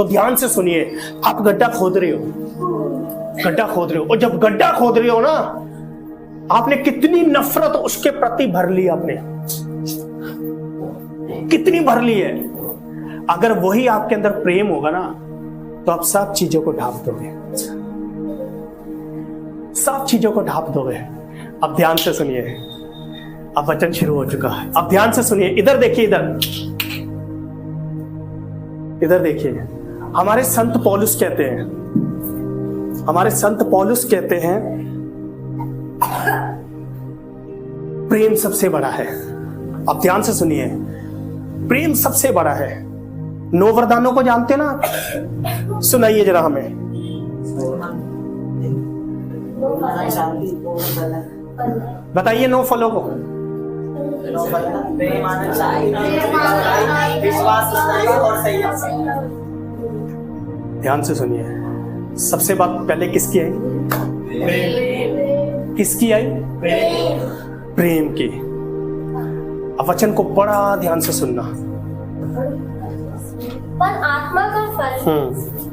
तो ध्यान से सुनिए, आप गड्ढा खोद रहे हो, गड्ढा खोद रहे हो, और जब गड्ढा खोद रहे हो ना, आपने कितनी नफरत उसके प्रति भर ली, आपने कितनी भर ली है। अगर वही आपके अंदर प्रेम होगा ना, तो आप सब चीजों को ढांप दोगे, सब चीजों को ढांप दोगे। अब ध्यान से सुनिए, अब वचन शुरू हो चुका है। अब ध्यान से सुनिए, इधर देखिए, इधर देखिए। हमारे संत पौलुस कहते हैं, हमारे संत पौलुस कहते हैं प्रेम सबसे बड़ा है। अब ध्यान से सुनिए, प्रेम सबसे बड़ा है। 9 वरदानों को जानते ना? सुनाइए जरा हमें। बताइए 9 फलों को। ध्यान से सुनिए, सबसे बात पहले किसकी आई? किसकी आई? प्रेम की। अब वचन को बड़ा ध्यान से सुनना। पर आत्मा का फल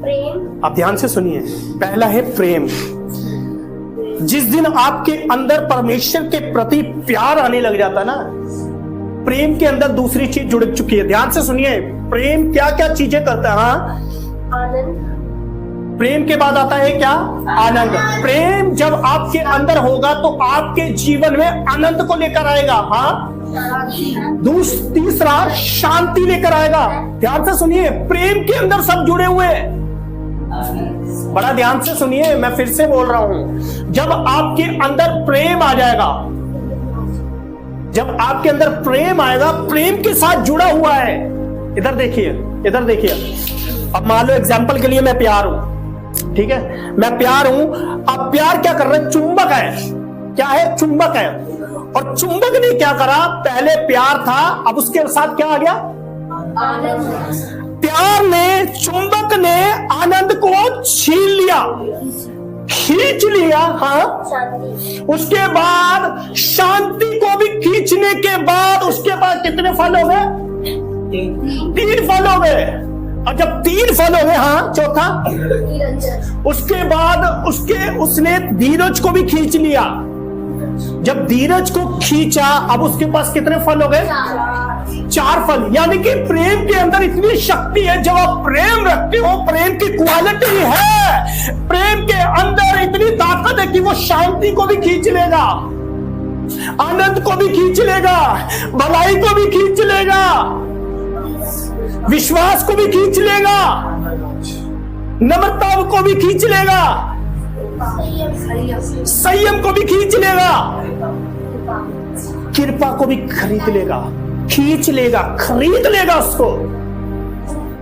प्रेम। अब ध्यान से सुनिए, पहला है प्रेम। जिस दिन आपके अंदर परमेश्वर के प्रति प्यार आने लग जाता ना, प्रेम के अंदर दूसरी चीज जुड़ चुकी है। ध्यान से सुनिए, प्रेम क्या क्या चीजें करता है? हाँ, आनंद। प्रेम के बाद आता है क्या? आनंद। प्रेम जब आपके अंदर होगा तो आपके जीवन में आनंद को लेकर आएगा। हाँ, तीसरा शांति लेकर आएगा। ध्यान से सुनिए, प्रेम के अंदर सब जुड़े हुए हैं। बड़ा ध्यान से सुनिए, मैं फिर से बोल रहा हूं, जब आपके अंदर प्रेम आ जाएगा, जब आपके अंदर प्रेम आएगा, प्रेम के साथ जुड़ा हुआ है। इधर देखिए, इधर देखिए। अब मान लो एग्जाम्पल के लिए मैं प्यार हूं, ठीक है, मैं प्यार हूं। अब प्यार क्या कर रहा है? चुंबक है। क्या है? चुंबक है। और चुंबक ने क्या करा? पहले प्यार था, अब उसके साथ क्या आ गया? आनंद। प्यार ने, चुंबक ने आनंद को छीन लिया, खींच लिया। हाँ, उसके बाद शांति को भी खींचने के बाद उसके बाद कितने फल हो गए? 3 फल हो गए। और जब 3 फल हो गए, हाँ, चौथा, उसके बाद उसने धीरज को भी खींच लिया। जब धीरज को खींचा, अब उसके पास कितने फल हो गए? 4 फल। यानी कि प्रेम के अंदर इतनी शक्ति है। जब आप प्रेम रखते हो, प्रेम की क्वालिटी है, प्रेम के अंदर इतनी ताकत है कि वो शांति को भी खींच लेगा, आनंद को भी खींच लेगा, भलाई को भी खींच लेगा, विश्वास को भी खींच लेगा, नम्रता को भी खींच लेगा, संयम को भी खींच लेगा, कृपा को भी खरीद लेगा, खींच लेगा, खरीद लेगा उसको।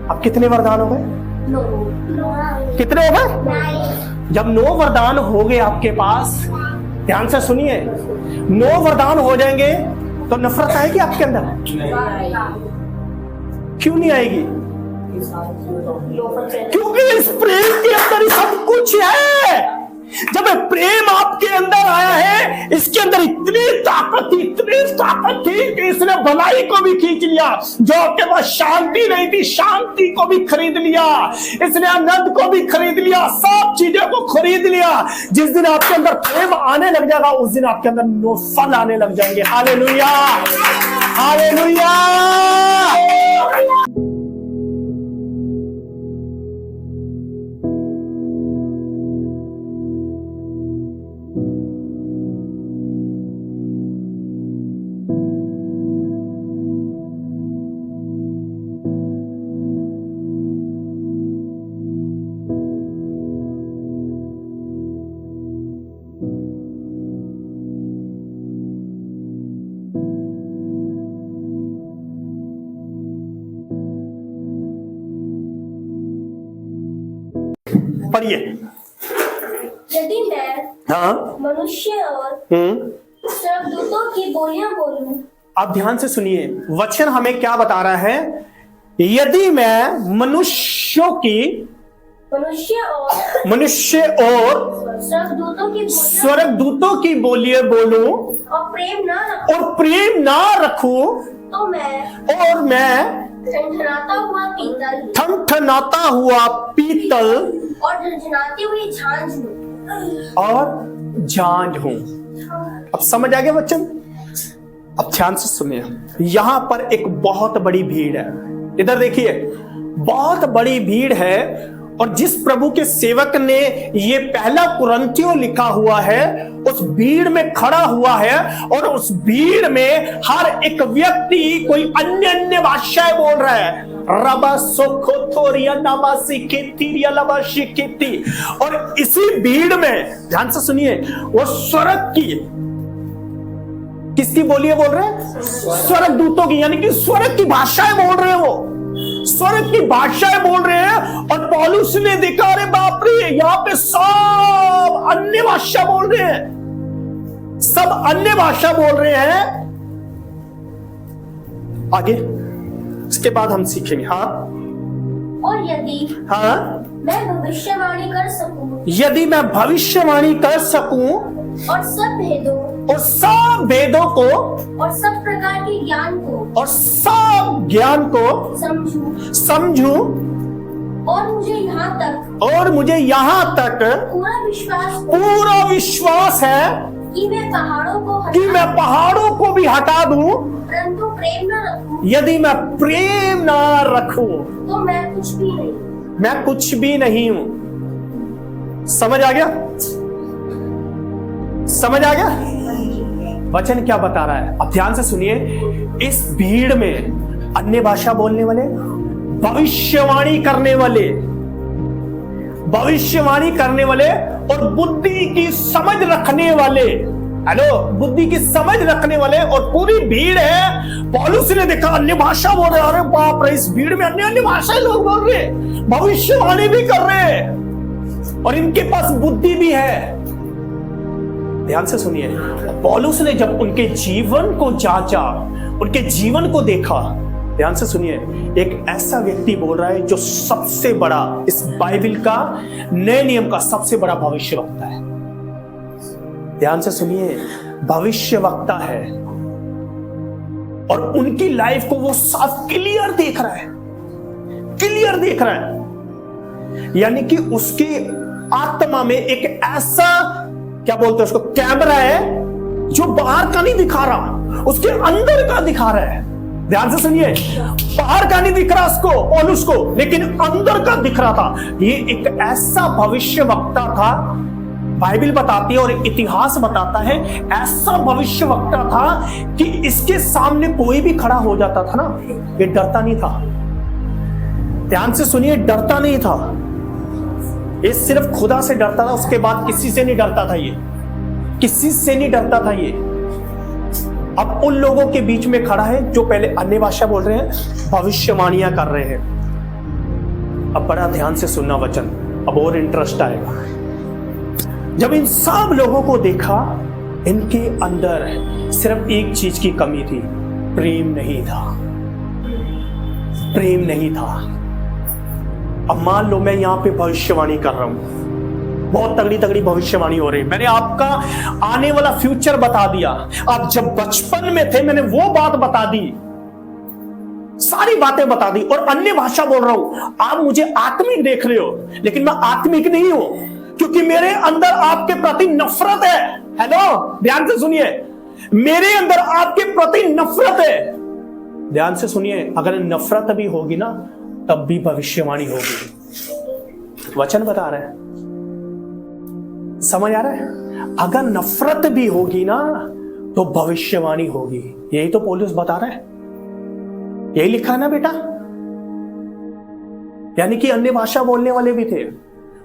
अब कितने वरदान हो गए? 9। कितने हो गए? जब 9 वरदान हो गए आपके पास, ध्यान से सुनिए, 9 वरदान हो जाएंगे तो नफरत आएगी आपके अंदर? क्यों नहीं आएगी? क्योंकि इस प्रेम के अंदर ही सब कुछ है। जब प्रेम आपके अंदर आया है, इसके अंदर इतनी ताकत थी कि इसने भलाई को भी खींच लिया। जो आपके पास शांति नहीं थी, शांति को भी खरीद लिया। इसने आनंद को भी खरीद लिया, सब चीजों को खरीद लिया। जिस दिन आपके अंदर प्रेम आने लग जाएगा, उस दिन आपके अंदर 9 फल आने लग जाएंगे। Hallelujah, hallelujah. पढ़िए। यदि मैं मनुष्य और स्वर्गदूतों की बोलियां बोलूं। अब ध्यान से सुनिए, वचन हमें क्या बता रहा है? यदि मैं मनुष्य और स्वर्गदूतों की बोलियां बोलूं और प्रेम ना रखूं, तो मैं ठनठनाता हुआ पीतल ठनठनाता हुआ पीतल और झनझनाती हुई झांझ हूँ। और झांझ हूं। अब समझ आ गया बच्चन? अब ध्यान से सुनिए, यहां पर एक बहुत बड़ी भीड़ है। इधर देखिए, बहुत बड़ी भीड़ है, और जिस प्रभु के सेवक ने ये पहला कुरिन्थियों लिखा हुआ है, उस भीड़ में खड़ा हुआ है, और उस भीड़ में हर एक व्यक्ति कोई अन्य अन्य भाषाएं बोल रहा है। रबा सोखोथोरिया नामासी केतिरिया लबा शिकेती। और इसी भीड़ में ध्यान से सुनिए, वो स्वर्ग की, किसकी बोलिए बोल रहे हैं? स्वर्ग दूतों की, यानी कि स्वर्ग की भाषाएं बोल रहे हैं। वो स्वर्ग की भाषाएं बोल रहे हैं। और पौलुस ने देखा, अरे बाप रे, यहां पे सब अन्य भाषा बोल रहे हैं, सब अन्य भाषा बोल रहे हैं। आगे इसके बाद हम सीखेंगे। हाँ, और यदि मैं भविष्यवाणी कर सकूं, यदि मैं भविष्यवाणी कर सकूं और सब भेदों को और सब प्रकार के ज्ञान को और सब ज्ञान को समझूं और मुझे यहाँ तक पूरा विश्वास है कि मैं पहाड़ों को भी हटा दूं, परंतु प्रेम न रखूं, यदि मैं प्रेम ना रखूं तो मैं कुछ भी नहीं हूं। समझ आ गया? समझ आ गया वचन क्या बता रहा है? अब ध्यान से सुनिए, इस भीड़ में अन्य भाषा बोलने वाले, भविष्यवाणी करने वाले और बुद्धि की समझ रखने वाले, हेलो, बुद्धि की समझ रखने वाले, और पूरी भीड़ है। पौलुस ने देखा अन्य भाषा बोल रहे, अरे बाप रे, इस भीड़ में अन्य अन्य भाषाएं लोग बोल रहे, भविष्यवाणी भी कर रहे, और इनके पास बुद्धि भी है। ध्यान से सुनिए, पौलुस ने जब उनके जीवन को जांचा, उनके जीवन को देखा, ध्यान से सुनिए, एक ऐसा व्यक्ति बोल रहा है जो सबसे बड़ा, इस बाइबल का नए नियम का सबसे बड़ा भविष्यवक्ता है। ध्यान से सुनिए, भविष्यवक्ता है, और उनकी लाइफ को वो साफ क्लियर देख रहा है, यानी कि उसकी आत्मा में एक ऐसा, क्या बोलते हैं उसको, कैमरा है जो बाहर का नहीं दिखा रहा, उसके अंदर का दिखा रहा है। ध्यान से सुनिए, बाहर का नहीं दिख रहा उसको, पौलुस को, लेकिन अंदर का दिख रहा था। ये एक ऐसा भविष्यवक्ता था, बाइबल बताती है और इतिहास बताता है, ऐसा भविष्यवक्ता था कि इसके सामने कोई भी खड़ा हो जाता था ना, ये डरता नहीं था। ध्यान से सुनिए, डरता नहीं था, ये सिर्फ खुदा से डरता था, उसके बाद किसी से नहीं डरता था, ये किसी से नहीं डरता था। ये अब उन लोगों के बीच में खड़ा है जो पहले अन्य भाषा बोल रहे हैं, भविष्यवाणियां कर रहे हैं। अब बड़ा ध्यान से सुनना वचन, अब और इंटरेस्ट आएगा। जब इन सब लोगों को देखा, इनके अंदर सिर्फ एक चीज की कमी थी, प्रेम नहीं था। अब मान लो मैं यहां पे भविष्यवाणी कर रहा हूं, बहुत तगड़ी भविष्यवाणी हो रही है, मैंने आपका आने वाला फ्यूचर बता दिया, आप जब बचपन में थे मैंने वो बात बता दी, सारी बातें बता दी, और अन्य भाषा बोल रहा हूं। आप मुझे आत्मिक देख रहे हो, लेकिन मैं आत्मिक नहीं हूं, क्योंकि मेरे अंदर आपके प्रति नफरत है। हेलो, ध्यान से सुनिए, मेरे अंदर आपके प्रति नफरत है। ध्यान से सुनिए, अगर नफरत भी होगी ना, तब भी भविष्यवाणी होगी। वचन बता रहे हैं, समझ आ रहा है? अगर नफरत भी होगी ना, तो भविष्यवाणी होगी। यही तो पौलुस बता रहा है, यही लिखा है ना बेटा। यानी कि अन्य भाषा बोलने वाले भी थे,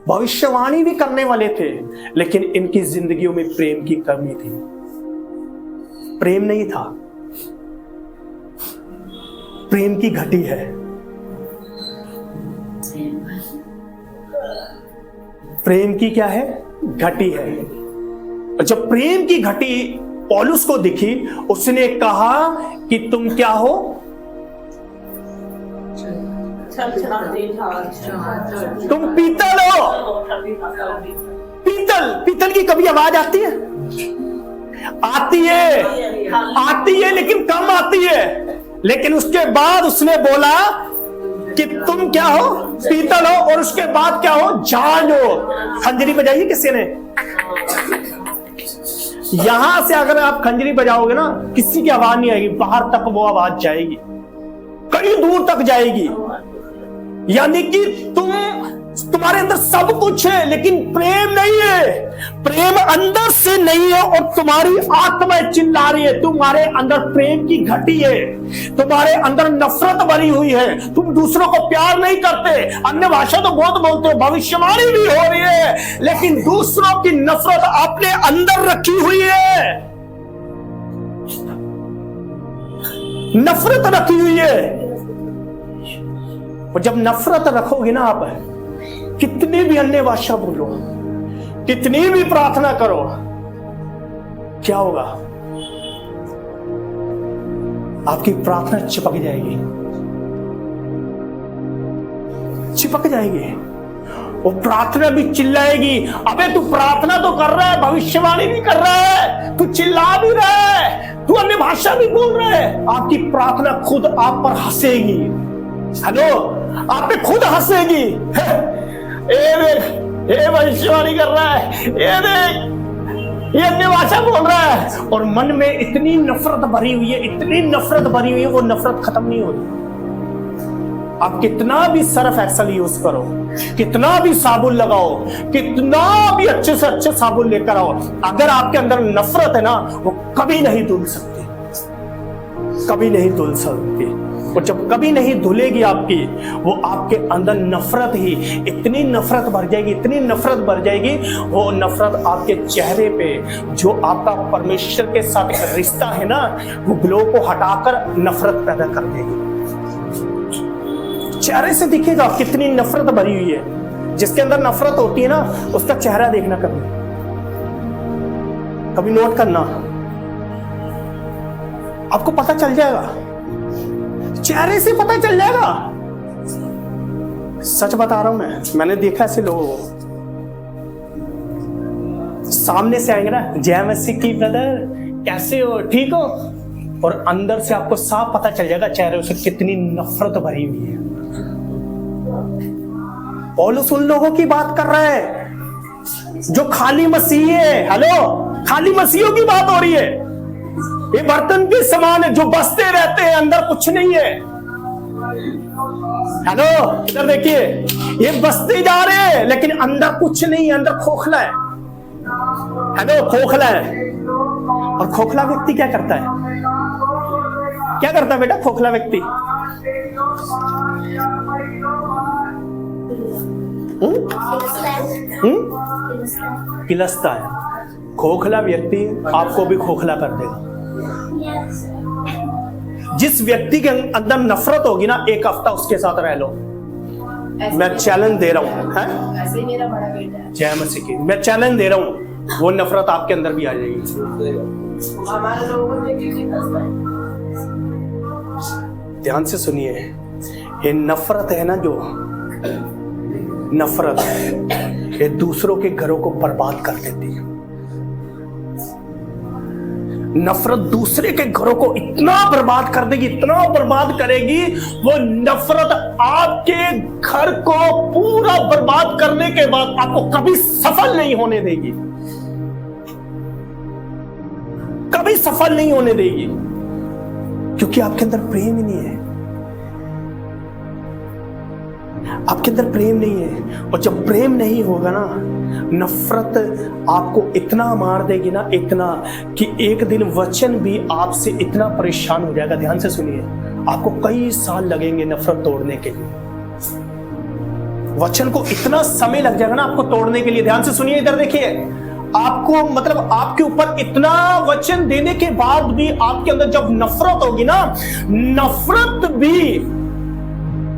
भविष्यवाणी भी करने वाले थे, लेकिन इनकी जिंदगियों में प्रेम की कमी थी, प्रेम नहीं था, प्रेम की घटी है। प्रेम की क्या है? घटी है। जब प्रेम की घटी पौलुस को दिखी, उसने कहा कि तुम क्या हो? तुम पीतल हो। पीतल की कभी आवाज आती है, लेकिन कम आती है। लेकिन उसके बाद उसने बोला कि तुम क्या हो, पीतल हो, और उसके बाद क्या हो, झांझ हो। खंजरी बजाइए किसी ने। यहां से अगर आप खंजरी बजाओगे ना, किसी की आवाज नहीं आएगी, बाहर तक वो आवाज जाएगी, कई दूर तक जाएगी। यानी कि तुम्हारे अंदर सब कुछ है लेकिन प्रेम नहीं है, प्रेम अंदर से नहीं है, और तुम्हारी आत्मा चिल्ला रही है, तुम्हारे अंदर प्रेम की घटी है, तुम्हारे अंदर नफरत भरी हुई है, तुम दूसरों को प्यार नहीं करते। अन्य भाषा तो बहुत बोलते हो, भविष्यवाणी भी हो रही है, लेकिन दूसरों की नफरत अपने अंदर रखी हुई है, नफरत रखी हुई है। और जब नफरत रखोगे ना आप, कितनी भी अन्य भाषा बोलो, कितनी भी प्रार्थना करो, क्या होगा? आपकी प्रार्थना चिपक जाएगी, चिपक जाएगी। वो प्रार्थना भी चिल्लाएगी, अबे तू प्रार्थना तो कर रहा है, भविष्यवाणी भी कर रहा है, तू चिल्ला भी रहा है, तू अन्य भाषा भी बोल रहा है, आपकी प्रार्थना खुद आप पर हंसेगी। हेलो, आप पे खुद हंसेगी। ये भविष्यवाणी कर रहा है, ये देख, ये अन्य भाषा बोल रहा है, और मन में इतनी नफरत भरी हुई है, इतनी नफरत भरी हुई है, वो नफरत खत्म नहीं होती। आप कितना भी सर्फ एक्सेल यूज करो, कितना भी साबुन लगाओ, कितना भी अच्छे से अच्छे साबुन लेकर आओ, अगर आपके अंदर नफरत है ना, वो कभी नहीं धुल सकती, कभी नहीं धुल सकती। और जब कभी नहीं धुलेगी आपकी, वो आपके अंदर नफरत ही, इतनी नफरत भर जाएगी, इतनी नफरत भर जाएगी, वो नफरत आपके चेहरे पे जो आपका परमेश्वर के साथ एक रिश्ता है ना, वो ग्लो को हटाकर नफरत पैदा कर देगी। चेहरे से दिखेगा कितनी नफरत भरी हुई है। जिसके अंदर नफरत होती है ना, उसका चेहरा देखना, कभी नोट करना, आपको पता चल जाएगा, चेहरे से पता चल जाएगा। सच बता रहा हूं मैंने देखा ऐसे लोगों को, सामने से आएंगे ना, जय मसीह की ब्रदर, कैसे हो, ठीक हो, और अंदर से आपको साफ पता चल जाएगा चेहरे से कितनी नफरत भरी हुई है। पौलुस उन लोगों की बात कर रहा है जो खाली मसीही है। हेलो, खाली मसीहियों की बात हो रही है। ये बर्तन के समान है जो बसते रहते हैं, अंदर कुछ नहीं है। हेलो, इधर देखिए, ये बसते जा रहे हैं लेकिन अंदर कुछ नहीं है, अंदर खोखला है। हेलो, खोखला है। और खोखला व्यक्ति क्या करता है? क्या करता है बेटा खोखला व्यक्ति? पिलसता है। खोखला व्यक्ति आपको भी खोखला कर देगा। जिस व्यक्ति के अंदर नफरत होगी ना, एक हफ्ता उसके साथ रह लो, मैं चैलेंज दे रहा हूं, है? ऐसे ही मेरा बड़ा बेटा है, जय मसीह की, मैं चैलेंज दे रहा हूं, वो नफरत आपके अंदर भी आ जाएगी। ध्यान से सुनिए, ये नफरत है ना, जो नफरत ये दूसरों के घरों को बर्बाद कर देती है। नफरत दूसरे के घरों को इतना बर्बाद कर देगी, इतना बर्बाद करेगी, वो नफरत आपके घर को पूरा बर्बाद करने के बाद आपको कभी सफल नहीं होने देगी, कभी सफल नहीं होने देगी, क्योंकि आपके अंदर प्रेम ही नहीं है। आपके अंदर प्रेम नहीं है, और जब प्रेम नहीं होगा ना, नफरत आपको इतना मार देगी ना, इतना कि एक दिन वचन भी आपसे इतना परेशान हो जाएगा। ध्यान से सुनिए, आपको कई साल लगेंगे नफरत तोड़ने के लिए। वचन को इतना समय लग जाएगा ना आपको तोड़ने के लिए। ध्यान से सुनिए, इधर देखिए, आपको मतलब आपके ऊपर इतना वचन देने के बाद भी आपके अंदर जब नफरत होगी ना, नफरत भी,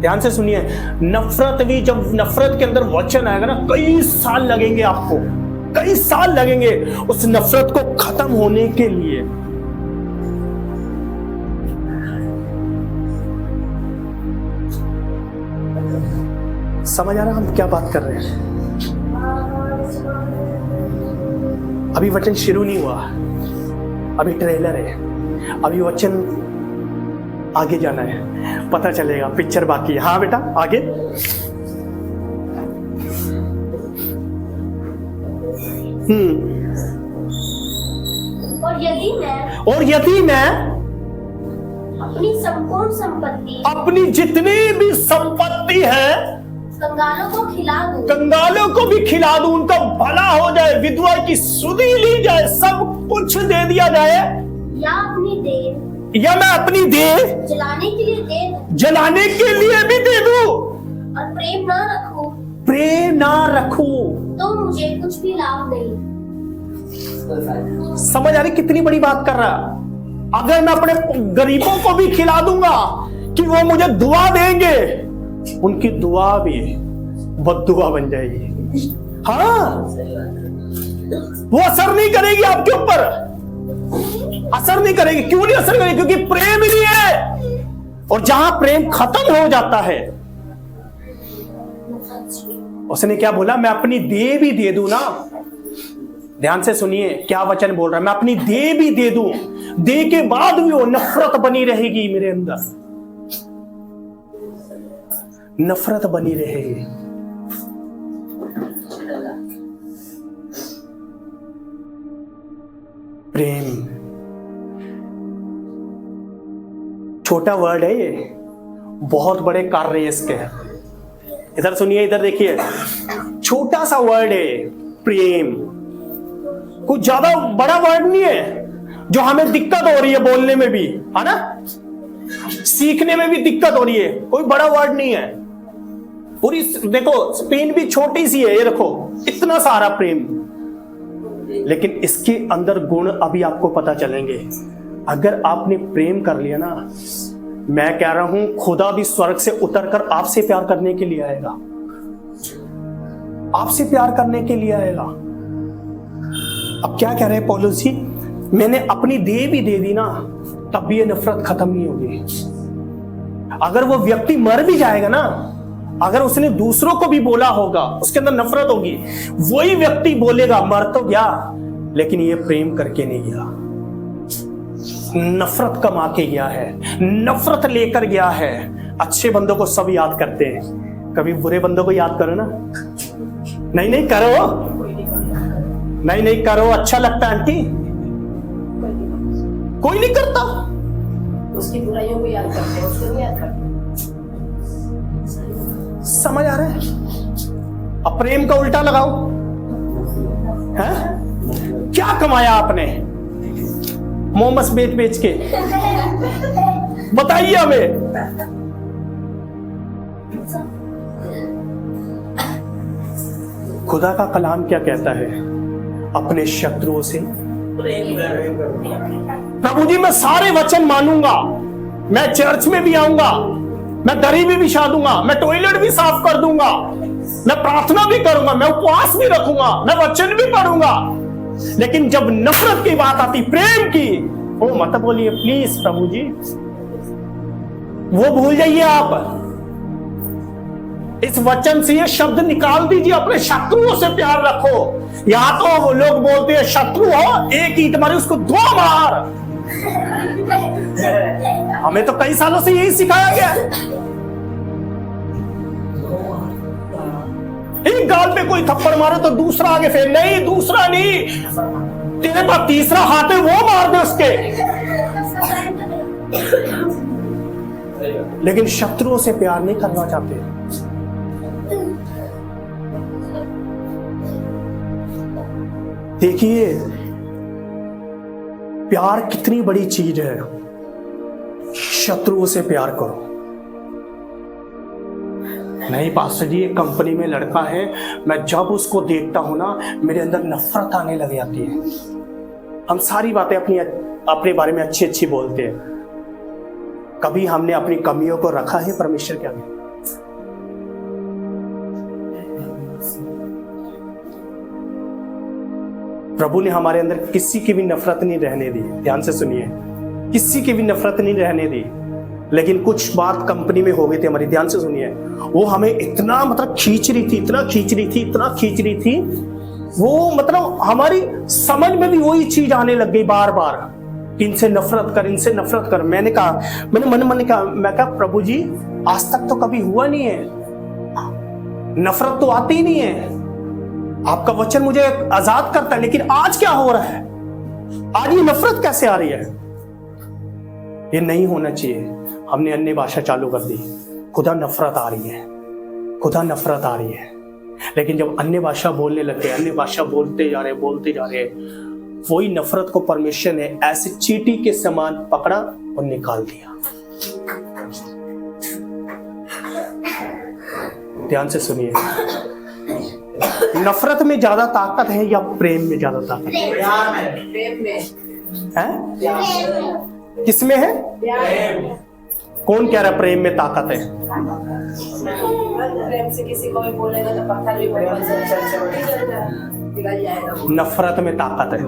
ध्यान से सुनिए, नफरत भी, जब नफरत के अंदर वचन आएगा ना, कई साल लगेंगे आपको, कई साल लगेंगे उस नफरत को खत्म होने के लिए। समझ आ रहा है हम क्या बात कर रहे हैं? अभी वचन शुरू नहीं हुआ, अभी ट्रेलर है, अभी वचन आगे जाना है, पता चलेगा, पिक्चर बाकी है। हाँ बेटा आगे। और यदि मैं अपनी संपूर्ण संपत्ति, अपनी जितनी भी संपत्ति है कंगालों को खिला दूं, कंगालों को भी खिला दूं, उनका भला हो जाए, विधवा की सुधि ली जाए, सब कुछ दे दिया जाए, या मैं अपनी देह जलाने के लिए दे दूं, जलाने के लिए भी दे दूं, और प्रेम ना रखूं, तो मुझे कुछ भी लाभ नहीं। समझ आ रही कितनी बड़ी बात कर रहा। अगर मैं अपने गरीबों को भी खिला दूंगा कि वो मुझे दुआ देंगे, उनकी दुआ भी बद्दुआ बन जाएगी। हाँ, वो असर नहीं करेगी आपके ऊपर, असर नहीं करेगी। क्यों नहीं असर करेगी? क्योंकि प्रेम ही नहीं है। और जहां प्रेम खत्म हो जाता है, उसने क्या बोला? मैं अपनी देह भी दे दूं ना। ध्यान से सुनिए क्या वचन बोल रहा है। मैं अपनी देह भी दे दूं, देह के बाद भी वो नफरत बनी रहेगी मेरे अंदर, नफरत बनी रहेगी। प्रेम छोटा वर्ड है, ये बहुत बड़े कार्य है इसके। इधर सुनिए, इधर देखिए, छोटा सा वर्ड है प्रेम, कुछ ज्यादा बड़ा वर्ड नहीं है जो हमें दिक्कत हो रही है बोलने में भी, है ना, सीखने में भी दिक्कत हो रही है। कोई बड़ा वर्ड नहीं है। पूरी देखो स्पेन भी छोटी सी है, ये देखो इतना सारा प्रेम, लेकिन इसके अंदर गुण अभी आपको पता चलेंगे। अगर आपने प्रेम कर लिया ना, मैं कह रहा हूं खुदा भी स्वर्ग से उतरकर आपसे प्यार करने के लिए आएगा, आपसे प्यार करने के लिए आएगा। अब क्या कह रहे हैं पौलुस जी? मैंने अपनी देह भी दे दी ना, तब भी ये नफरत खत्म नहीं होगी। अगर वो व्यक्ति मर भी जाएगा ना, अगर उसने दूसरों को भी बोला होगा, उसके अंदर नफरत होगी, वही व्यक्ति बोलेगा मर तो गया लेकिन ये प्रेम करके नहीं गया, नफरत कमा के गया है, नफरत लेकर गया है। अच्छे बंदों को सब याद करते हैं, कभी बुरे बंदों को याद करो ना। नहीं नहीं करो, नहीं नहीं करो, अच्छा लगता है आंटी। कोई नहीं करता, उसकी बुराइयों को याद करते हैं, उसको नहीं याद करते। समझ आ रहा है? अब प्रेम का उल्टा लगाओ, है? क्या कमाया आपने मोमस बेच बेच के? बताइए हमें। खुदा का कलाम क्या कहता है? अपने शत्रुओं से प्रभु जी मैं सारे वचन मानूंगा, मैं चर्च में भी आऊंगा, मैं दरी भी बिछा दूंगा, मैं टॉयलेट भी साफ कर दूंगा, मैं प्रार्थना भी करूंगा, मैं उपवास भी रखूंगा, मैं वचन भी पढ़ूंगा, लेकिन जब नफरत की बात आती, प्रेम की, वो मत बोलिए प्लीज प्रभु जी, वो भूल जाइए आप। इस वचन से ये शब्द निकाल दीजिए, अपने शत्रुओं से प्यार रखो। या तो वो लोग बोलते हैं शत्रु हो, एक ईंट मारी उसको दो मार। हमें तो कई सालों से यही सिखाया गया है। एक गाल पे कोई थप्पड़ मारे तो दूसरा आगे फेर, नहीं दूसरा नहीं, तेरे पास तीसरा हाथ है वो मार दे उसके। लेकिन शत्रुओं से प्यार नहीं करना चाहते। देखिए प्यार कितनी बड़ी चीज है। शत्रुओं से प्यार करो। नहीं पास्टर जी, एक कंपनी में लड़का है, मैं जब उसको देखता हूं ना मेरे अंदर नफरत आने लग जाती है। हम सारी बातें अपने बारे में अच्छी अच्छी बोलते हैं, कभी हमने अपनी कमियों को रखा है परमेश्वर के आगे? प्रभु ने हमारे अंदर किसी की भी नफरत नहीं रहने दी। ध्यान से सुनिए, किसी की भी नफरत नहीं रहने दी। लेकिन कुछ बात कंपनी में हो गई थी हमारी, ध्यान से सुनिए, वो हमें इतना मतलब खींच रही थी, इतना खींच रही थी, इतना खींच रही थी, वो मतलब हमारी समझ में भी वही चीज आने लग गई बार बार। कि इनसे नफरत कर, इनसे नफरत कर। मैंने मन में कहा, मैं कहा प्रभु जी आज तक तो कभी हुआ नहीं है, नफरत तो आती ही नहीं है, आपका वचन मुझे आजाद करता है, लेकिन आज क्या हो रहा है, आज ये नफरत कैसे आ रही है? ये नहीं होना चाहिए। हमने अन्य भाषा चालू कर दी, खुदा नफरत आ रही है, खुदा नफरत आ रही है। लेकिन जब अन्य भाषा बोलने लगे, अन्य भाषा बोलते जा रहे, वही नफरत को परमेश्वर ने ऐसे चींटी के समान पकड़ा और निकाल दिया। ध्यान से सुनिए, नफरत में ज्यादा ताकत है या प्रेम में ज्यादा ताकत है? प्रेम में है? किसमें है? कौन कह रहा है प्रेम में ताकत है? प्रेम से किसी को भी बोलेगा तो पत्थर भी पिघल जाएगा। नफरत में ताकत है,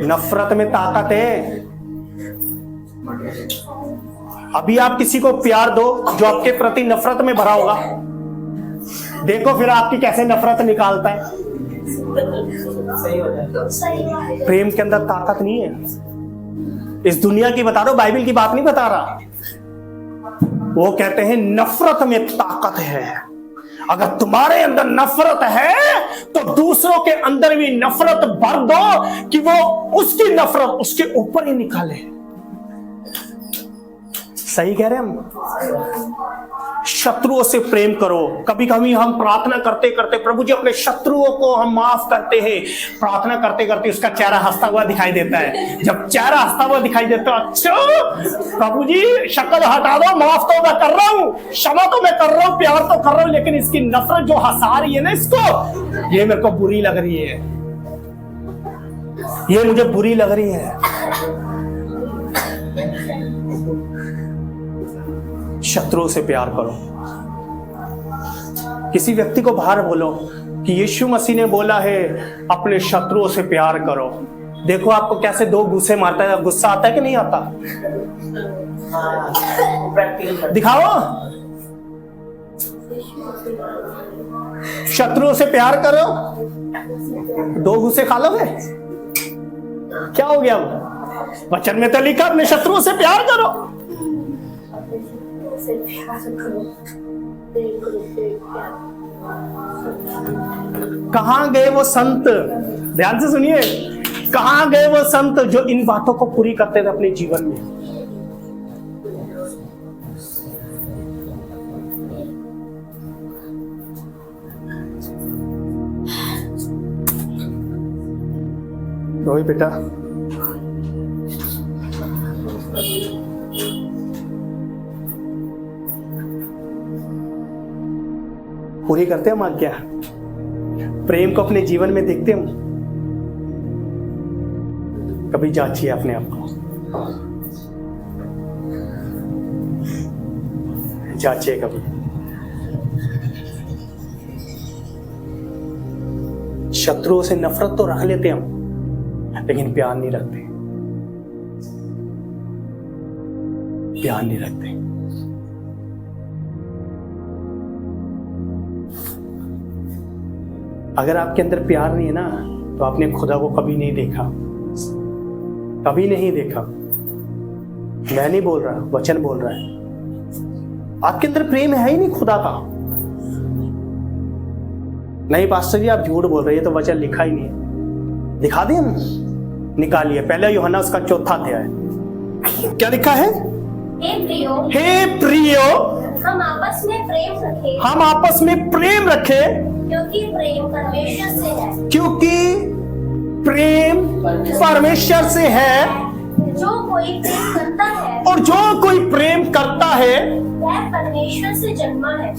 नफरत में ताकत है। अभी आप किसी को प्यार दो जो आपके प्रति नफरत में भरा होगा, देखो फिर आपकी कैसे नफरत निकालता है। प्रेम के अंदर ताकत नहीं है। इस दुनिया की बता रहा हूं, बाइबल की बात नहीं बता रहा। वो कहते हैं नफरत में ताकत है। अगर तुम्हारे अंदर नफरत है तो दूसरों के अंदर भी नफरत भर दो कि वो उसकी नफरत उसके ऊपर ही निकाले। सही कह रहे हैं हम। शत्रुओं से प्रेम करो। कभी कभी हम प्रार्थना करते करते, प्रभु जी अपने शत्रुओं को हम माफ करते हैं, प्रार्थना करते करते उसका चेहरा हंसता हुआ दिखाई देता है। जब चेहरा हंसता हुआ दिखाई देता है, अच्छा प्रभु जी शक्ल हटा दो, माफ तो मैं कर रहा हूं, क्षमा तो मैं कर रहा हूं, प्यार तो कर रहा हूं, लेकिन इसकी नफरत जो हंसा रही है ना इसको, ये मेरे को बुरी लग रही है, ये मुझे बुरी लग रही है। शत्रुओं से प्यार करो। किसी व्यक्ति को बाहर बोलो कि यीशु मसीह ने बोला है अपने शत्रुओं से प्यार करो। देखो आपको कैसे दो गुस्से मारता है, गुस्सा आता है कि नहीं आता? दिखाओ। शत्रुओं से प्यार करो, दो गुस्से खा लोगे? क्या हो गया? वचन में तो लिखा अपने शत्रुओं से प्यार करो। कहां गए वो संत? ध्यान से सुनिए, कहां गए वो संत जो इन बातों को पूरी करते थे अपने जीवन में? रोहित बेटा, पूरी करते हम आज्ञा? प्रेम को अपने जीवन में देखते हम? कभी जांचिए अपने आप को, जांचिए कभी। शत्रुओं से नफरत तो रख लेते हम, लेकिन प्यार नहीं रखते, प्यार नहीं रखते। अगर आपके अंदर प्यार नहीं है ना, तो आपने खुदा को कभी नहीं देखा, कभी नहीं देखा। मैं नहीं बोल रहा, वचन बोल रहा है। आपके अंदर प्रेम है ही नहीं खुदा का। नहीं पास्टर जी आप झूठ बोल रहे हैं, तो वचन लिखा ही नहीं है। दिखा दें हम? निकालिए पहले यूहन्ना उसका 4वां अध्याय। क्या लिखा है? हे प्रियो, हम आपस में प्रेम रखें, हम आपस में प्रेम रखें, क्योंकि प्रेम परमेश्वर से है, क्योंकि प्रेम परमेश्वर से है। जो कोई प्रेम करता है, और जो कोई प्रेम करता है वह परमेश्वर से जन्मा है।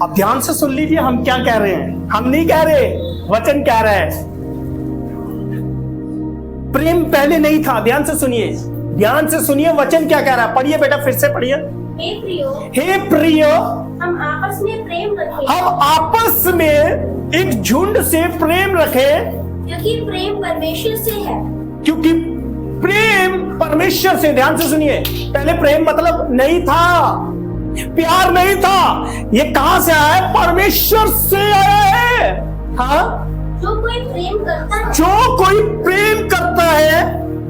अब ध्यान से सुन लीजिए हम क्या कह रहे हैं। हम नहीं कह रहे, वचन कह रहा है। प्रेम पहले नहीं था। ध्यान से सुनिए, ध्यान से सुनिए, वचन क्या कह रहा है। पढ़िए बेटा, फिर से पढ़िए। हे प्रियो, हे प्रियो, हम आपस में प्रेम रखें, हम आपस में एक झुंड से प्रेम रखें, क्योंकि प्रेम परमेश्वर से है, क्योंकि प्रेम परमेश्वर से। ध्यान से सुनिए, पहले प्रेम मतलब नहीं था, प्यार नहीं था। ये कहां से आया है? परमेश्वर से आया है। हाँ, जो कोई प्रेम करता है, जो कोई प्रेम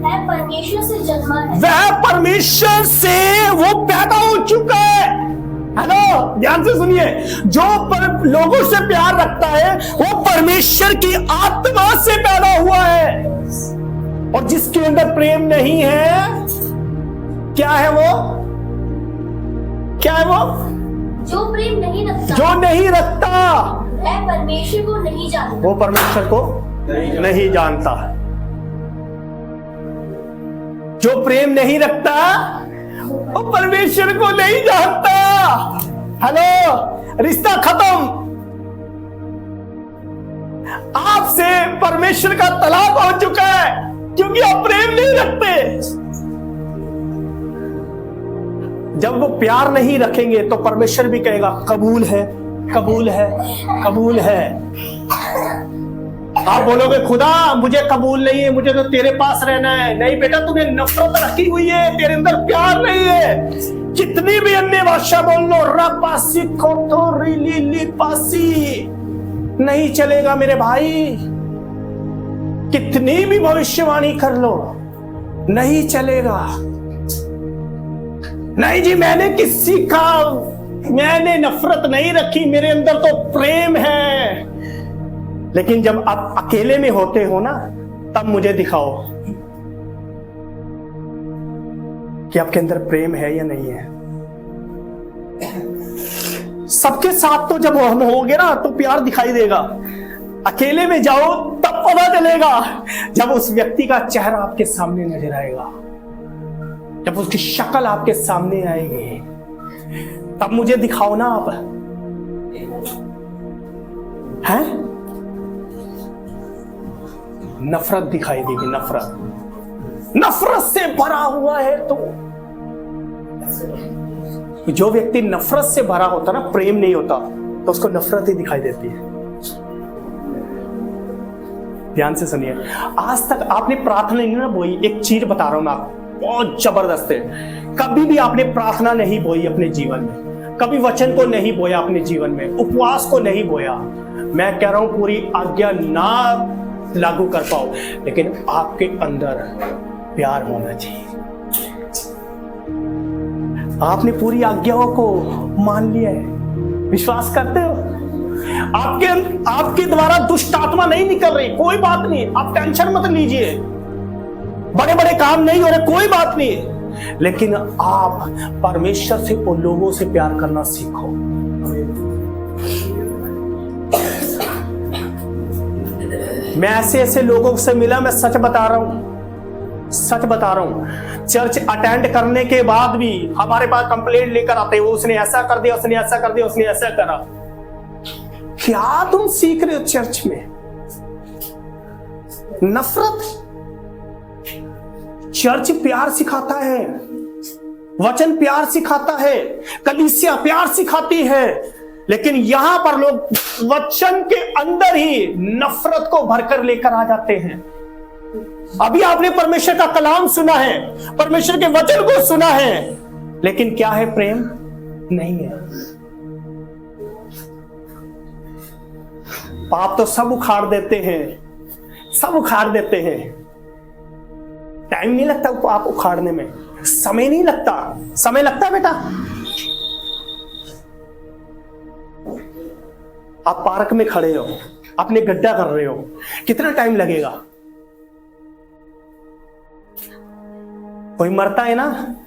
वह परमेश्वर से जन्मा है। वह परमेश्वर से वो पैदा हो चुका है। हेलो, ध्यान से सुनिए, जो लोगों से प्यार रखता है वो परमेश्वर की आत्मा से पैदा हुआ है। और जिसके अंदर प्रेम नहीं है, क्या है वो? क्या है वो? जो प्रेम नहीं रखता, जो नहीं रखता, वह परमेश्वर को नहीं जानता। वो परमेश्वर को नहीं जानता। जो प्रेम नहीं रखता वो परमेश्वर को नहीं जानता। हेलो, रिश्ता खत्म। आपसे परमेश्वर का तलाक हो चुका है क्योंकि आप प्रेम नहीं रखते। जब वो प्यार नहीं रखेंगे तो परमेश्वर भी कहेगा कबूल है, कबूल है, कबूल है। आप बोलोगे खुदा मुझे कबूल नहीं है, मुझे तो तेरे पास रहना है। नहीं बेटा, तुम्हें नफरत रखी हुई है, तेरे अंदर प्यार नहीं है। कितनी भी अन्य भाषा बोल लो, रपासी खोतो रिली पासी, नहीं चलेगा मेरे भाई। कितनी भी भविष्यवाणी कर लो, नहीं चलेगा। नहीं जी, मैंने किसी का, मैंने नफरत नहीं रखी, मेरे अंदर तो प्रेम है। लेकिन जब आप अकेले में होते हो ना, तब मुझे दिखाओ कि आपके अंदर प्रेम है या नहीं है। सबके साथ तो जब हम होंगे ना तो प्यार दिखाई देगा। अकेले में जाओ तब पता चलेगा, जब उस व्यक्ति का चेहरा आपके सामने नजर आएगा, जब उसकी शक्ल आपके सामने आएगी, तब मुझे दिखाओ ना आप। हैं? नफरत दिखाई देगी, नफरत, नफरत से भरा हुआ है। तो जो व्यक्ति नफरत से भरा होता ना, प्रेम नहीं होता, तो उसको नफरत ही दिखाई देती है। ध्यान से सुनिए, आज तक आपने प्रार्थना नहीं ना बोई। एक चीज बता रहा हूं मैं आपको, बहुत जबरदस्त है। कभी भी आपने प्रार्थना नहीं बोई अपने जीवन में, कभी वचन को नहीं बोया अपने जीवन में, उपवास को नहीं बोया। मैं कह रहा हूं पूरी आज्ञा ना लागू कर पाओ, लेकिन आपके अंदर प्यार होना चाहिए। आपने पूरी आज्ञाओं को मान लिया है, विश्वास करते हो? आपके द्वारा दुष्ट आत्मा नहीं निकल रही, कोई बात नहीं, आप टेंशन मत लीजिए। बड़े बड़े काम नहीं हो रहे, कोई बात नहीं, लेकिन आप परमेश्वर से उन लोगों से प्यार करना सीखो। मैं ऐसे ऐसे लोगों से मिला, मैं सच बता रहा हूं, सच बता रहा हूं। चर्च अटेंड करने के बाद भी हमारे पास कंप्लेंट लेकर आते हो, उसने ऐसा कर दिया, उसने ऐसा कर दिया, उसने ऐसा करा। क्या तुम सीख रहे हो चर्च में? नफरत। चर्च प्यार सिखाता है, वचन प्यार सिखाता है, कलीसिया प्यार सिखाती है, लेकिन यहां पर लोग वचन के अंदर ही नफरत को भरकर लेकर आ जाते हैं। अभी आपने परमेश्वर का कलाम सुना है, परमेश्वर के वचन को सुना है, लेकिन क्या है? प्रेम नहीं है। पाप तो सब उखाड़ देते हैं, सब उखाड़ देते हैं। टाइम नहीं लगता पाप उखाड़ने में, समय नहीं लगता। समय लगता है बेटा? आप पार्क में खड़े हो, अपने गड्ढा कर रहे हो, कितना टाइम लगेगा? कोई मरता है ना,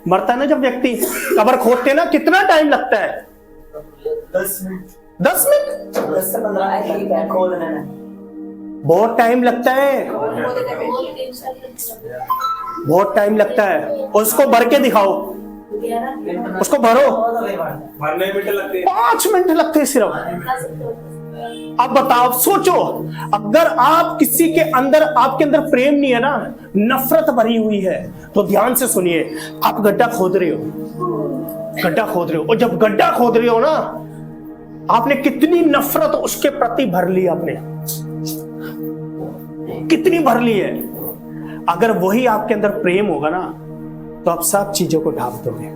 मरता है ना, जब व्यक्ति कब्र खोदते ना, कितना टाइम लगता है? 10 मिनट। 10 मिनट? 10 से 15 मिनट खोदने में बहुत टाइम लगता है, बहुत टाइम लगता है। उसको भर के दिखाओ, उसको भरो, भरने मिनट लगते हैं, 5 मिनट लगते हैं सिर्फ। अब बताओ, सोचो, अगर आप किसी के अंदर, आपके अंदर प्रेम नहीं है ना, नफरत भरी हुई है, तो ध्यान से सुनिए, आप गड्ढा खोद रहे हो, गड्ढा खोद रहे हो, और जब गड्ढा खोद रहे हो ना, आपने कितनी नफरत उसके प्रति भर ली, आपने कितनी भर ली है। अगर वही आपके अंदर प्रेम होगा ना, तो आप सब चीजों को ढांप दोगे,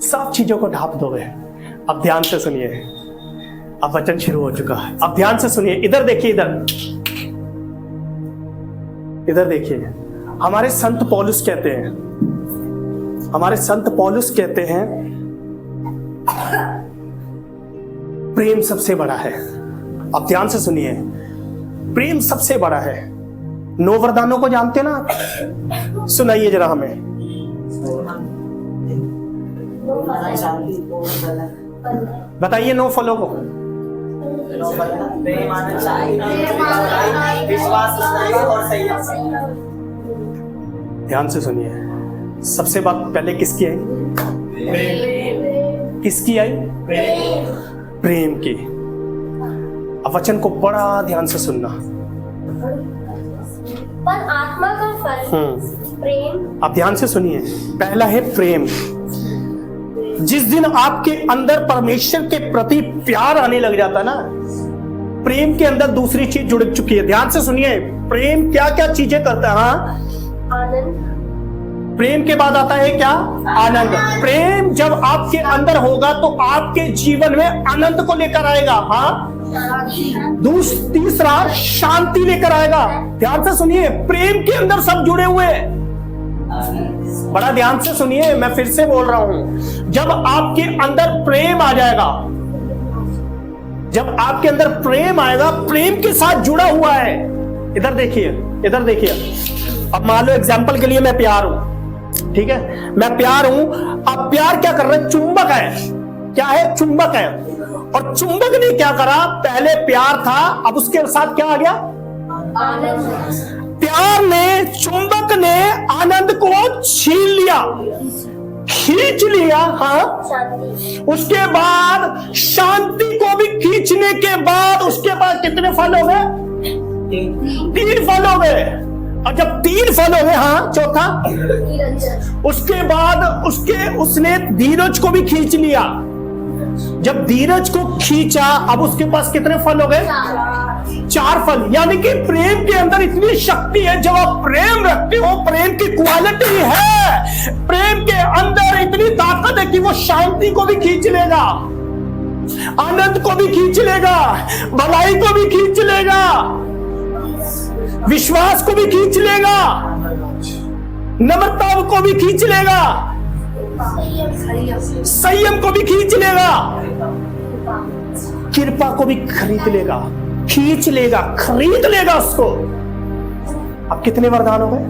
सब चीजों को ढांप दोगे। अब ध्यान से सुनिए, अब वचन शुरू हो चुका है। अब ध्यान से सुनिए, इधर देखिए, इधर इधर देखिए, हमारे संत पौलुस कहते हैं, प्रेम सबसे बड़ा है। अब ध्यान से सुनिए, प्रेम सबसे बड़ा है। 9 वरदानों को जानते ना आप? सुनाइए जरा हमें। बताइए 9 फलों को। प्रेम, आनंद, शांति, विश्वास और संयम। ध्यान से सुनिए, सबसे बात पहले किसकी आई? किसकी आई? प्रेम की। अब वचन को बड़ा ध्यान से सुनना। पर आत्मा का फल प्रेम। अब ध्यान से सुनिए, पहला है प्रेम। जिस दिन आपके अंदर परमेश्वर के प्रति प्यार आने लग जाता ना, प्रेम के अंदर दूसरी चीज जुड़ चुकी है। ध्यान से सुनिए, प्रेम क्या क्या चीजें करता है? हाँ, आनंद। प्रेम के बाद आता है क्या? आनंद। प्रेम जब आपके अंदर होगा तो आपके जीवन में आनंद को लेकर आएगा। हाँ, तीसरा शांति लेकर आएगा। ध्यान से सुनिए, प्रेम के अंदर सब जुड़े हुए हैं। बड़ा ध्यान से सुनिए, मैं फिर से बोल रहा हूं, जब आपके अंदर प्रेम आ जाएगा, जब आपके अंदर प्रेम आएगा, प्रेम के साथ जुड़ा हुआ है। इधर देखिए, इधर देखिए। अब मान लो एग्जाम्पल के लिए मैं प्यार हूं, ठीक है, मैं प्यार हूं। अब प्यार क्या कर रहा है? चुंबक है। क्या है? चुंबक है। और चुंबक ने क्या करा? पहले प्यार था, अब उसके साथ क्या आ गया? प्यार ने, चुंबक ने आनंद को छीन लिया, खींच लिया। हाँ, उसके बाद शांति को भी खींचने के बाद उसके बाद कितने फल हो गए? 3 फल हो गए। और जब 3 फल हो गए, हाँ, चौथा, उसके बाद उसने धीरज को भी खींच लिया। जब धीरज को खींचा, अब उसके पास कितने फल हो गए? 4 फल। यानी कि प्रेम के अंदर इतनी शक्ति है। जब आप प्रेम रखते हो, प्रेम की क्वालिटी है, प्रेम के अंदर इतनी ताकत है कि वो शांति को भी खींच लेगा, आनंद को भी खींच लेगा, भलाई को भी खींच लेगा, विश्वास को भी खींच लेगा, नम्रता को भी खींच लेगा, संयम को भी खींच लेगा, कृपा को भी खरीद लेगा, खींच लेगा, खरीद लेगा उसको। अब कितने वरदान हो गए?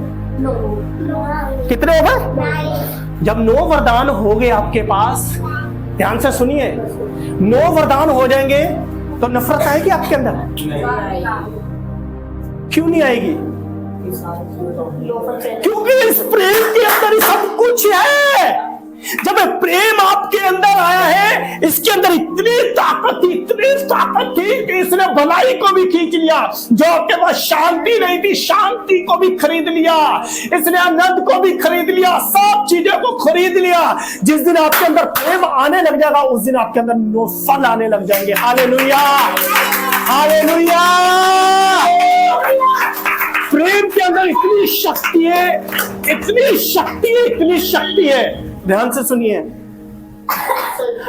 कितने हो गए? जब 9 वरदान हो गए आपके पास, ध्यान से सुनिए, 9 वरदान हो जाएंगे तो नफरत आएगी आपके अंदर? क्यों नहीं आएगी? क्योंकि इस प्रेम के अंदर ही सब कुछ है। जब प्रेम आपके अंदर आया है, इसके अंदर इतनी ताकत थी कि इसने भलाई को भी खींच लिया। जो आपके पास शांति नहीं थी, शांति को भी खरीद लिया। इसने आनंद को भी खरीद लिया, सब चीजों को खरीद लिया। जिस दिन आपके अंदर प्रेम आने लग जाएगा, उस दिन आपके अंदर 9 फल आने लग जाएंगे। Hallelujah, hallelujah. प्रेम के अंदर इतनी शक्ति है, इतनी शक्ति है, इतनी शक्ति है। ध्यान से सुनिए,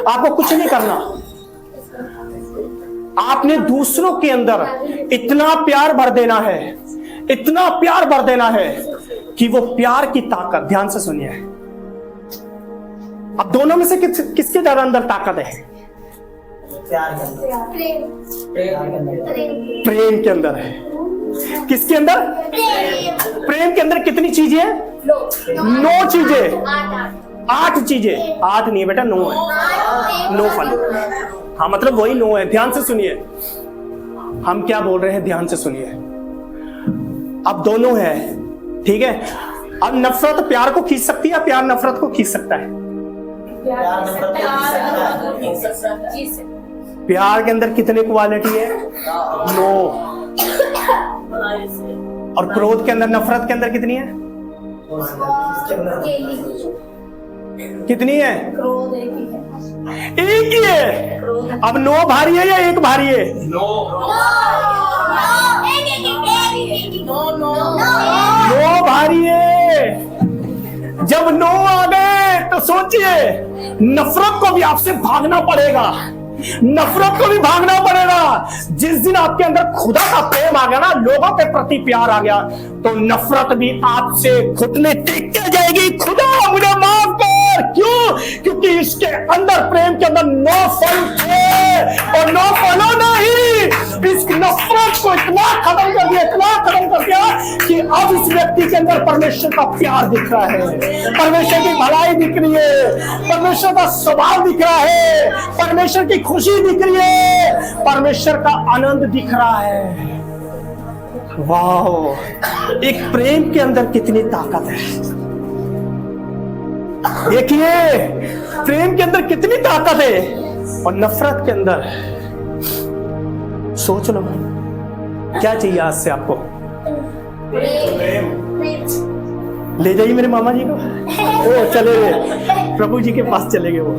आपको कुछ नहीं करना, आपने दूसरों के अंदर इतना प्यार भर देना है, इतना प्यार भर देना है कि वो प्यार की ताकत, ध्यान से सुनिए, अब दोनों में से किसके ज्यादा अंदर ताकत है? प्रेम के अंदर है। किसके अंदर? प्रेम के अंदर कितनी चीजें हैं? 9 चीजें, 8 चीजें। 8 नहीं बेटा, 9 है। 9 फल। हाँ, मतलब वही 9 है। ध्यान से सुनिए, हम क्या बोल रहे हैं, ध्यान से सुनिए। अब दोनों है, ठीक है। अब नफरत प्यार को खींच सकती है या प्यार नफरत को खींच सकता है? प्यार के अंदर कितने क्वालिटी है? 9। और क्रोध के अंदर, नफरत के अंदर कितनी है? कितनी है? एक ही है। अब 9 भारी है या 1 भारी है? 9 भारी है। जब 9 आ गए तो सोचिए, नफरत को भी आपसे भागना पड़ेगा, नफरत को भी भागना पड़ेगा। जिस दिन आपके अंदर खुदा का प्रेम आ गया ना, लोगों के प्रति प्यार आ गया, तो नफरत भी आपसे घुटने टेक के जाएगी, खुदा मुझे माफ कर। क्यों? क्योंकि इसके अंदर, प्रेम के अंदर 9 फल थे और 9 फलों ने ही इस नफरत को इतना खत्म कर दिया, इतना खत्म कर दिया कि अब इस व्यक्ति के अंदर परमेश्वर का प्यार दिख रहा है, परमेश्वर की भलाई दिख रही है, परमेश्वर का स्वभाव दिख रहा है, परमेश्वर की खुशी दिख रही है, परमेश्वर का आनंद दिख रहा है। वाह, एक प्रेम के अंदर कितनी ताकत है। देखिए, प्रेम के अंदर कितनी ताकत है और नफरत के अंदर। सोच लो, क्या चाहिए आज से आपको? ले जाइए मेरे मामा जी को। ओ चले गए, प्रभु जी के पास चले गए वो।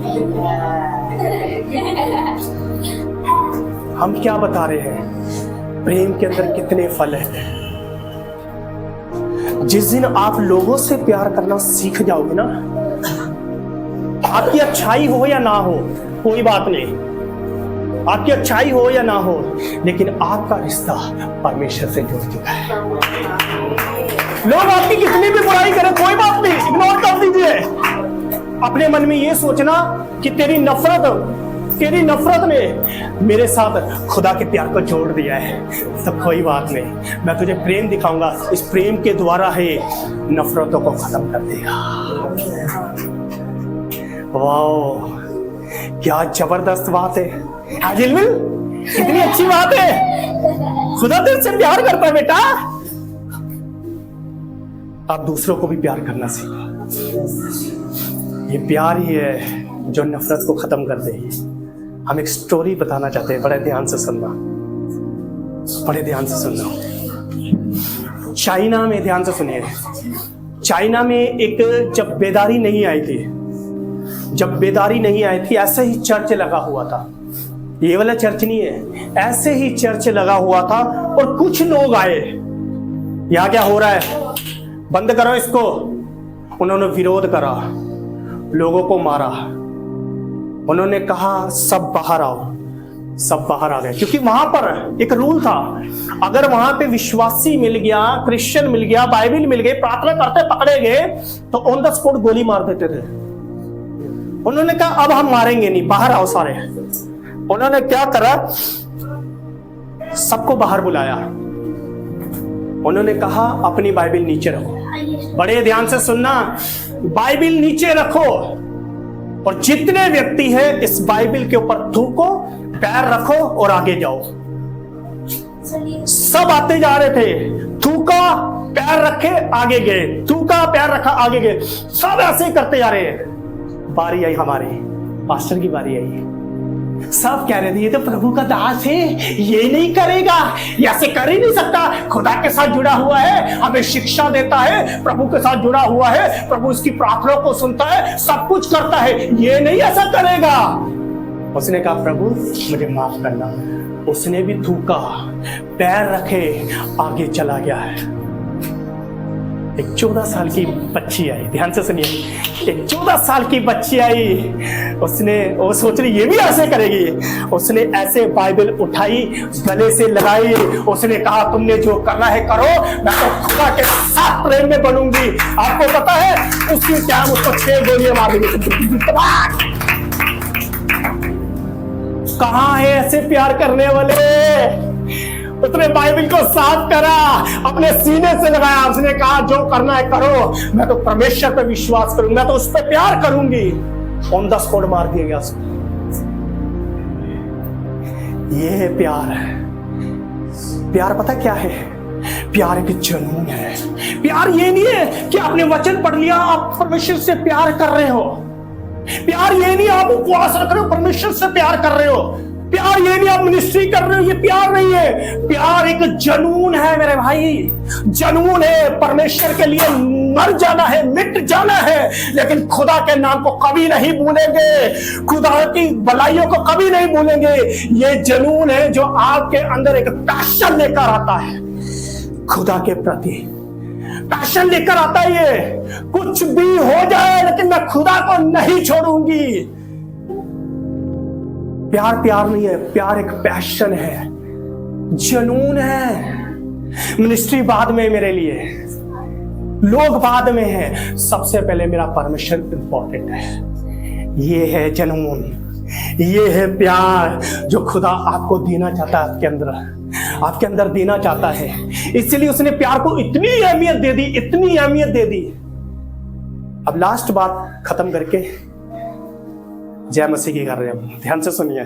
हम क्या बता रहे हैं? प्रेम के अंदर कितने फल हैं। जिस दिन आप लोगों से प्यार करना सीख जाओगे ना, आपकी अच्छाई हो या ना हो कोई बात नहीं, आपकी अच्छाई हो या ना हो, लेकिन आपका रिश्ता परमेश्वर से जुड़ चुका है। लोग आपकी कितनी भी बुराई करें कोई बात नहीं, इग्नोर कर दीजिए। अपने मन में ये सोचना कि तेरी नफरत ने मेरे साथ खुदा के प्यार को जोड़ दिया है, तो कोई बात नहीं, मैं तुझे प्रेम दिखाऊंगा, इस प्रेम के द्वारा है नफरतों को खत्म कर देगा। वाह, क्या जबरदस्त बात है। आजिलमिल, कितनी अच्छी बात है। खुदा दिल से प्यार करता है बेटा। आप दूसरों को भी प्यार करना सीखो। ये प्यार ही है जो नफरत को खत्म कर देगी। हम एक स्टोरी बताना चाहते हैं, बड़े ध्यान से सुनना, बड़े ध्यान से सुनना। चाइना में, ध्यान से सुनिए, चाइना में एक जब बेदारी नहीं आई थी, ऐसे ही चर्च लगा हुआ था। ये वाला चर्च नहीं है, ऐसे ही चर्च लगा हुआ था और कुछ लोग आए, यहाँ क्या हो रहा है, बंद करो इसको। उन्होंने विरोध करा, लोगों को मारा। उन्होंने कहा सब बाहर आओ, सब बाहर आ गए, क्योंकि वहां पर एक रूल था, अगर वहां पे विश्वासी मिल गया, क्रिश्चियन मिल गया, बाइबल मिल गई, प्रार्थना करते पकड़े गए तो ऑन द स्पॉट गोली मार देते थे। उन्होंने कहा अब हम मारेंगे नहीं, बाहर आओ सारे। उन्होंने क्या करा, सबको बाहर बुलाया। उन्होंने कहा अपनी बाइबल नीचे रखो, बड़े ध्यान से सुनना, बाइबल नीचे रखो और जितने व्यक्ति हैं इस बाइबल के ऊपर थूको, पैर रखो और आगे जाओ। सब आते जा रहे थे, थूका, पैर रखे, आगे गए, थूका, पैर रखा, आगे गए, सब ऐसे ही करते जा रहे हैं। बारी आई हमारी, पास्टर की बारी आई। सब कह रहे थे ये तो प्रभु का दास है, ये नहीं करेगा, ये ऐसे कर ही नहीं सकता, खुदा के साथ जुड़ा हुआ है, हमें शिक्षा देता है, प्रभु के साथ जुड़ा हुआ है, प्रभु इसकी प्रार्थना को सुनता है, सब कुछ करता है, ये नहीं ऐसा करेगा। उसने कहा प्रभु मुझे माफ करना। उसने भी थूका, पैर रखे, आगे चला गया है। एक 14 साल की बच्ची आई, ध्यान से सुनिए, एक 14 साल की बच्ची आई। वो सोच रही ये भी ऐसे करेगी। उसने ऐसे बाइबल उठाई, गले से लगाई, उसने कहा तुमने जो करना है करो, मैं तो खुदा के साथ प्रेम में बनूंगी। आपको पता है उसकी क्या, उसको 6 गोलियां मार दी। कहाँ है ऐसे प्यार करने वाले? उसने बाइबल को साफ करा, अपने सीने से लगाया, उसने कहा जो करना है करो, मैं तो परमेश्वर पे विश्वास करूंगा, मैं तो उस पर प्यार करूंगी। ऑन द स्पॉट मार दिया गया उसको। ये है प्यार। प्यार पता क्या है? प्यार एक जुनून है। प्यार ये नहीं है कि आपने वचन पढ़ लिया आप परमेश्वर से प्यार कर रहे हो। प्यार ये नहीं आप उपवास रख रहे हो परमेश्वर से प्यार कर रहे हो। प्यार ये नहीं आप मिनिस्ट्री कर रहे हो, ये प्यार नहीं है। प्यार एक जुनून है मेरे भाई, जुनून है। परमेश्वर के लिए मर जाना है, मिट जाना है, लेकिन खुदा के नाम को कभी नहीं भूलेंगे, खुदा की भलाइयों को कभी नहीं भूलेंगे। ये जुनून है जो आपके अंदर एक पैशन लेकर आता है, खुदा के प्रति पैशन लेकर आता है। ये कुछ भी हो जाए लेकिन मैं खुदा को नहीं छोड़ूंगी। प्यार प्यार नहीं है, प्यार एक पैशन है, जुनून है। मिनिस्ट्री बाद में मेरे लिए, लोग बाद में है, सबसे पहले मेरा परमेश्वर इंपॉर्टेंट है। ये है जुनून, ये है प्यार जो खुदा आपको देना चाहता है, आपके अंदर देना चाहता है। इसलिए उसने प्यार को इतनी अहमियत दे दी, इतनी अहमियत दे दी। अब लास्ट बात खत्म करके जय मसीह की कर रहे हैं, ध्यान से सुनिए।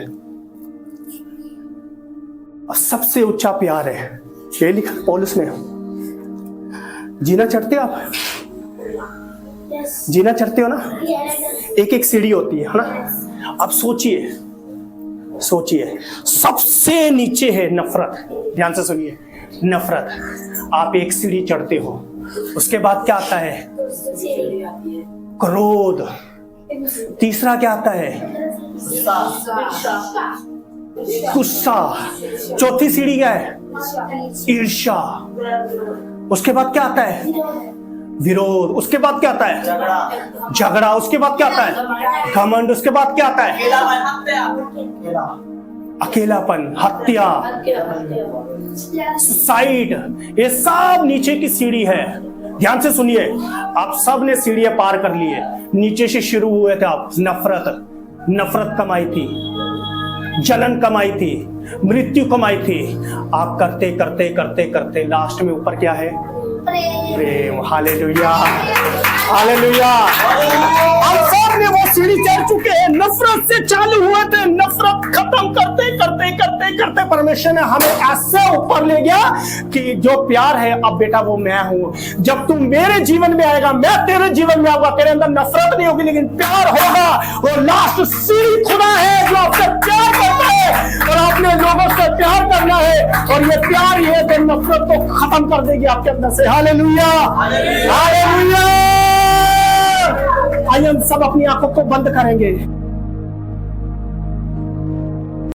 सबसे ऊंचा प्यार है, ये लिखा पौलुस ने। जीना चाहते हो आप? जीना चाहते हो ना? एक एक सीढ़ी होती है ना? अब सोचिए, सोचिए, सबसे नीचे है नफरत। ध्यान से सुनिए, नफरत। आप एक सीढ़ी चढ़ते हो, उसके बाद क्या आता है? क्रोध। तीसरा क्या आता है? गुस्सा। चौथी सीढ़ी क्या है? ईर्ष्या। उसके बाद क्या आता है? विरोध। उसके बाद क्या आता है? झगड़ा। उसके बाद क्या आता है? घमंड। उसके बाद क्या आता है? अकेलापन, हत्या, सुसाइड। ये सब नीचे की सीढ़ी है। ध्यान से सुनिए, आप सब ने सीढ़ियां पार कर लिए। नीचे से शुरू हुए थे आप। नफरत कमाई थी, जलन कमाई थी, मृत्यु कमाई थी। आप करते करते करते करते लास्ट में ऊपर क्या है? प्रेम। Hallelujah, hallelujah. हम सब ने वो सीढ़ी चढ़ चुके हैं। नफरत से चालू हुए थे, नफरत खत्म करते करते करते करते परमेश्वर ने हमें ऐसे ऊपर ले गया कि जो प्यार है, अब बेटा वो मैं हूं। जब तू मेरे जीवन में आएगा, मैं तेरे जीवन में आऊंगा। तेरे अंदर नफरत नहीं होगी, लेकिन प्यार होगा। और लास्ट सीढ़ी खुदा है जो आपसे प्यार करता है, और आपने लोगों से प्यार करना है। और ये प्यार ही है जो नफरत को खत्म कर देगी आपके अंदर से। Hallelujah, hallelujah. आइए हम सब अपनी आंखों को बंद करेंगे।